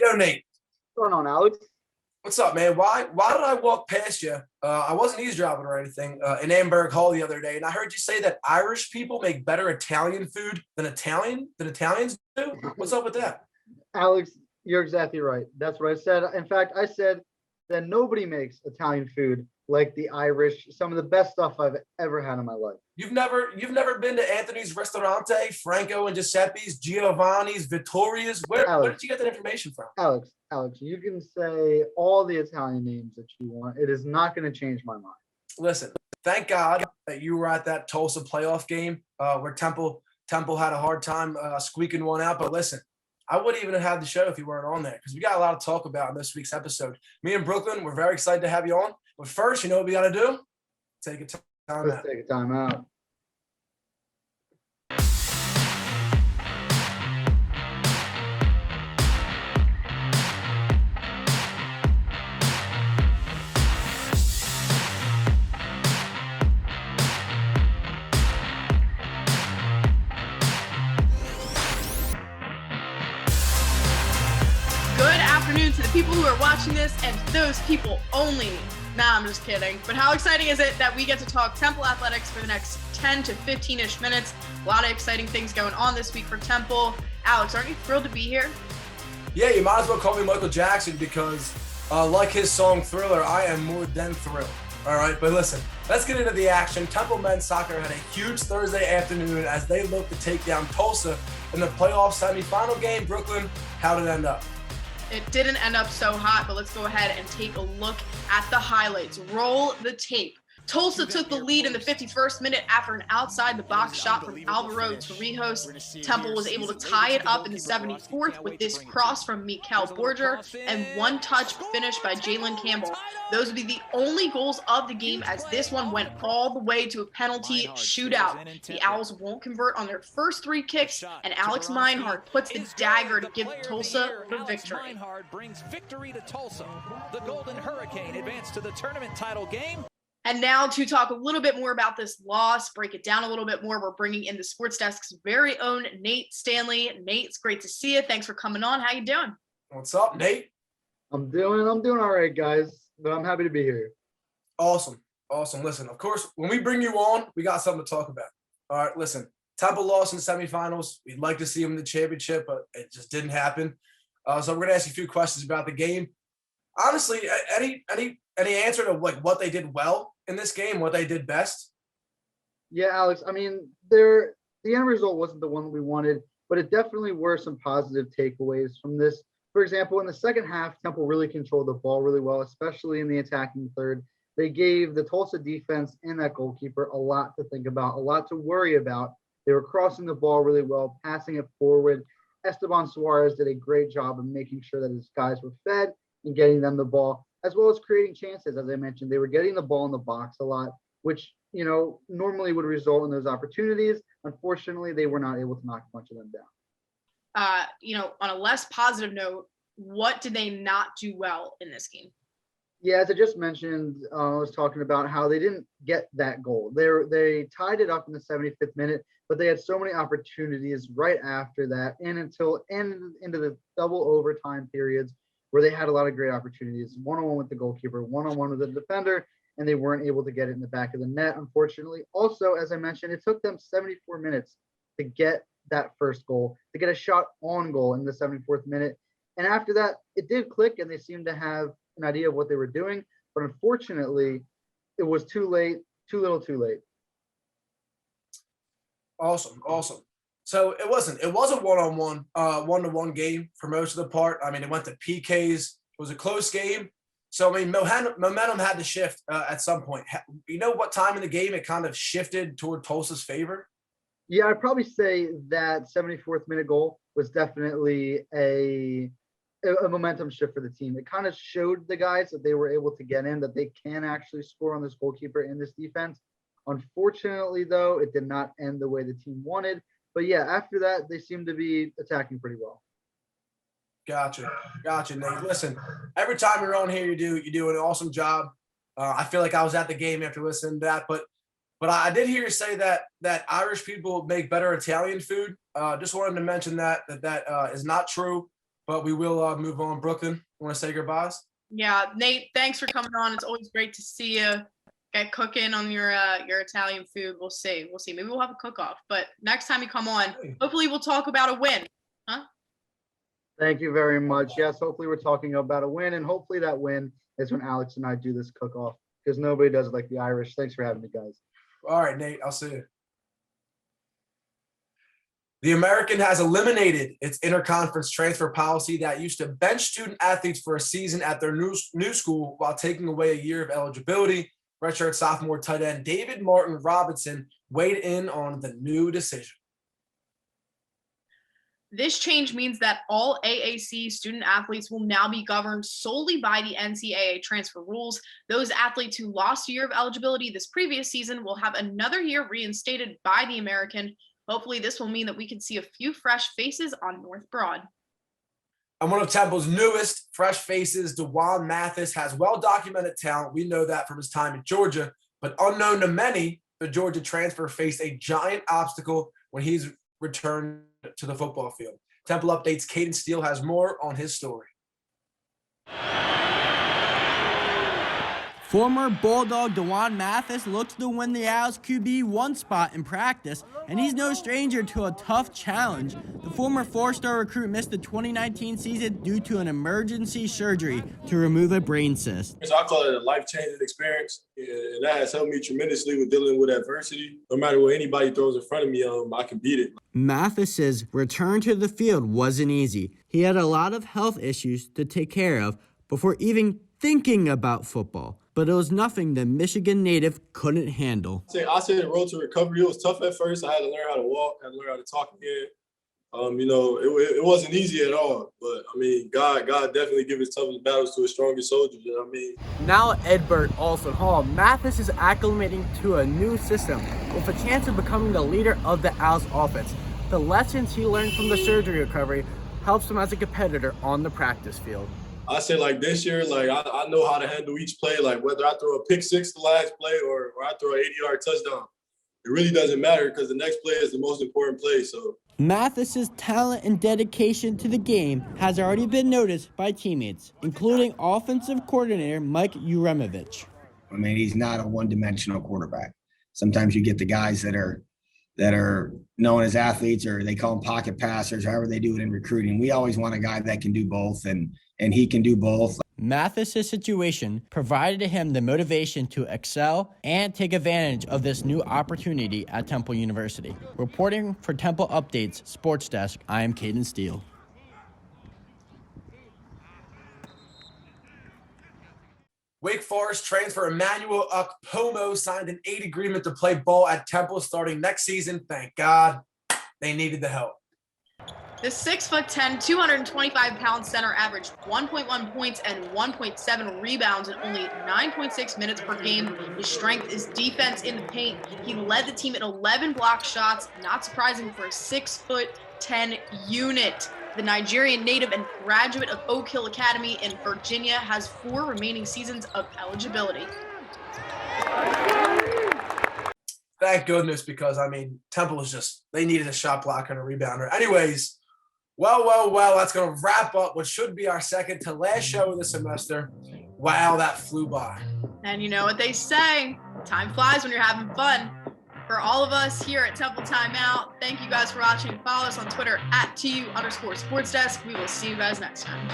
Yo, Nate. What's going on, Alex? What's up, man? Why did I walk past you? I wasn't eavesdropping or anything in Amberg Hall the other day, and I heard you say that Irish people make better Italian food than Italians do. What's up with that? Alex, you're exactly right. That's what I said. In fact, I said that nobody makes Italian food like the Irish. Some of the best stuff I've ever had in my life. You've never been to Anthony's Ristorante, Franco and Giuseppe's, Giovanni's, Vittoria's. Where Alex, did you get that information from? Alex, you can say all the Italian names that you want. It is not going to change my mind. Listen, thank God that you were at that Tulsa playoff game where Temple had a hard time squeaking one out. But listen, I wouldn't even have had the show if you weren't on there because we got a lot to talk about in this week's episode. Me and Brooklyn, we're very excited to have you on. But first, you know what we got to do? Take a time out. Let's take a time out. To the people who are watching this and those people only. Nah, I'm just kidding. But how exciting is it that we get to talk Temple athletics for the next 10 to 15-ish minutes? A lot of exciting things going on this week for Temple. Alex, aren't you thrilled to be here? Yeah, you might as well call me Michael Jackson because like his song Thriller, I am more than thrilled. All right, but listen, let's get into the action. Temple men's soccer had a huge Thursday afternoon as they looked to take down Tulsa in the playoff semifinal game. Brooklyn, how did it end up? It didn't end up so hot, but let's go ahead and take a look at the highlights. Roll the tape. Tulsa took the lead in the 51st minute after an outside-the-box shot from Alvaro Torrijos. Temple was able to tie it up in the 74th with this cross from Mikel Borger and one-touch finish by Jalen Campbell. Those would be the only goals of the game as this one went all the way to a penalty shootout. The Owls won't convert on their first three kicks, and Alex Meinhardt puts the dagger to give Tulsa the victory. Meinhardt brings victory to Tulsa. The Golden Hurricane advanced to the tournament title game. And now to talk a little bit more about this loss, break it down a little bit more, we're bringing in the Sports Desk's very own Nate Stanley. Nate, it's great to see you. Thanks for coming on. How you doing? What's up, Nate? I'm doing all right, guys, but I'm happy to be here. Awesome. Listen, of course, when we bring you on, we got something to talk about. All right, listen, Temple lost in the semifinals. We'd like to see them in the championship, but it just didn't happen. So we're going to ask you a few questions about the game. Honestly, any answer to like what they did well in this game, what they did best? Yeah, Alex, I mean, the end result wasn't the one that we wanted, but it definitely were some positive takeaways from this. For example, in the second half, Temple really controlled the ball really well, especially in the attacking third. They gave the Tulsa defense and that goalkeeper a lot to think about, a lot to worry about. They were crossing the ball really well, passing it forward. Esteban Suarez did a great job of making sure that his guys were fed and getting them the ball, as well as creating chances. As I mentioned, they were getting the ball in the box a lot, which, normally would result in those opportunities. Unfortunately, they were not able to knock a bunch of them down. On a less positive note, what did they not do well in this game? Yeah, as I just mentioned, I was talking about how they didn't get that goal. They tied it up in the 75th minute, but they had so many opportunities right after that and into the double overtime periods where they had a lot of great opportunities, one-on-one with the goalkeeper, one-on-one with the defender, and they weren't able to get it in the back of the net, unfortunately. Also, as I mentioned, it took them 74 minutes to get that first goal, to get a shot on goal in the 74th minute. And after that, it did click, and they seemed to have an idea of what they were doing. But unfortunately, it was too late, too little too late. Awesome. So it was a one-on-one, one-to-one game for most of the part. I mean, it went to PKs. It was a close game. So, I mean, momentum had to shift at some point. You know what time in the game it kind of shifted toward Tulsa's favor? Yeah, I'd probably say that 74th minute goal was definitely a momentum shift for the team. It kind of showed the guys that they were able to get in, that they can actually score on this goalkeeper in this defense. Unfortunately, though, it did not end the way the team wanted. But yeah, after that, they seemed to be attacking pretty well. Gotcha, Nate. Listen, every time you're on here, you do an awesome job. I feel like I was at the game after listening to that, but I did hear you say that Irish people make better Italian food. Just wanted to mention that is not true. but we will move on. Brooklyn, want to say goodbyes? Yeah, Nate, thanks for coming on. It's always great to see you. Get cooking on your Italian food. We'll see. Maybe we'll have a cook-off. But next time you come on, hopefully we'll talk about a win. Huh? Thank you very much. Yes, hopefully we're talking about a win, and hopefully that win is when Alex and I do this cook-off, because nobody does it like the Irish. Thanks for having me, guys. All right, Nate, I'll see you. The American has eliminated its interconference transfer policy that used to bench student athletes for a season at their new school while taking away a year of eligibility. Redshirt sophomore tight end David Martin Robinson weighed in on the new decision. This change means that all AAC student athletes will now be governed solely by the NCAA transfer rules. Those athletes who lost a year of eligibility this previous season will have another year reinstated by the American. Hopefully this will mean that we can see a few fresh faces on North Broad. And one of Temple's newest fresh faces, De'wan Mathis, has well-documented talent. We know that from his time at Georgia. But unknown to many, the Georgia transfer faced a giant obstacle when he's returned to the football field. Temple Updates' Caden Steele has more on his story. Former Bulldog De'wan Mathis looks to win the Owls QB1 spot in practice, and he's no stranger to a tough challenge. The former four-star recruit missed the 2019 season due to an emergency surgery to remove a brain cyst. So I call it a life-changing experience, and that has helped me tremendously with dealing with adversity. No matter what anybody throws in front of me, I can beat it. Mathis's return to the field wasn't easy. He had a lot of health issues to take care of before even thinking about football, but it was nothing the Michigan native couldn't handle. I say the road to recovery, it was tough at first. I had to learn how to walk, I had to learn how to talk again. It wasn't easy at all, but God definitely gives his toughest battles to his strongest soldiers. You know what I mean? Now at Edbert Olson Hall, Mathis is acclimating to a new system with a chance of becoming the leader of the Owls offense. The lessons he learned from the surgery recovery helps him as a competitor on the practice field. I say this year, I know how to handle each play, whether I throw a pick six the last play or I throw an 80-yard touchdown. It really doesn't matter because the next play is the most important play. So Mathis's talent and dedication to the game has already been noticed by teammates, including offensive coordinator Mike Uremovich. He's not a one-dimensional quarterback. Sometimes you get the guys that are known as athletes, or they call them pocket passers, however they do it in recruiting. We always want a guy that can do both, and he can do both. Mathis's situation provided him the motivation to excel and take advantage of this new opportunity at Temple University. Reporting for Temple Updates Sports Desk, I am Caden Steele. Wake Forest transfer Emmanuel Okpomo signed an aid agreement to play ball at Temple starting next season. Thank God. They needed the help. The 6'10", 225-pound center averaged 1.1 points and 1.7 rebounds in only 9.6 minutes per game. His strength is defense in the paint. He led the team in 11 block shots, not surprising for a 6'10" unit. The Nigerian native and graduate of Oak Hill Academy in Virginia has 4 remaining seasons of eligibility. Thank goodness, because, Temple is they needed a shot blocker and a rebounder. Anyways, well, that's going to wrap up what should be our second to last show of the semester. Wow, that flew by. And you know what they say, time flies when you're having fun. For all of us here at Temple Timeout, thank you guys for watching. Follow us on Twitter at @TU_sportsdesk. We will see you guys next time.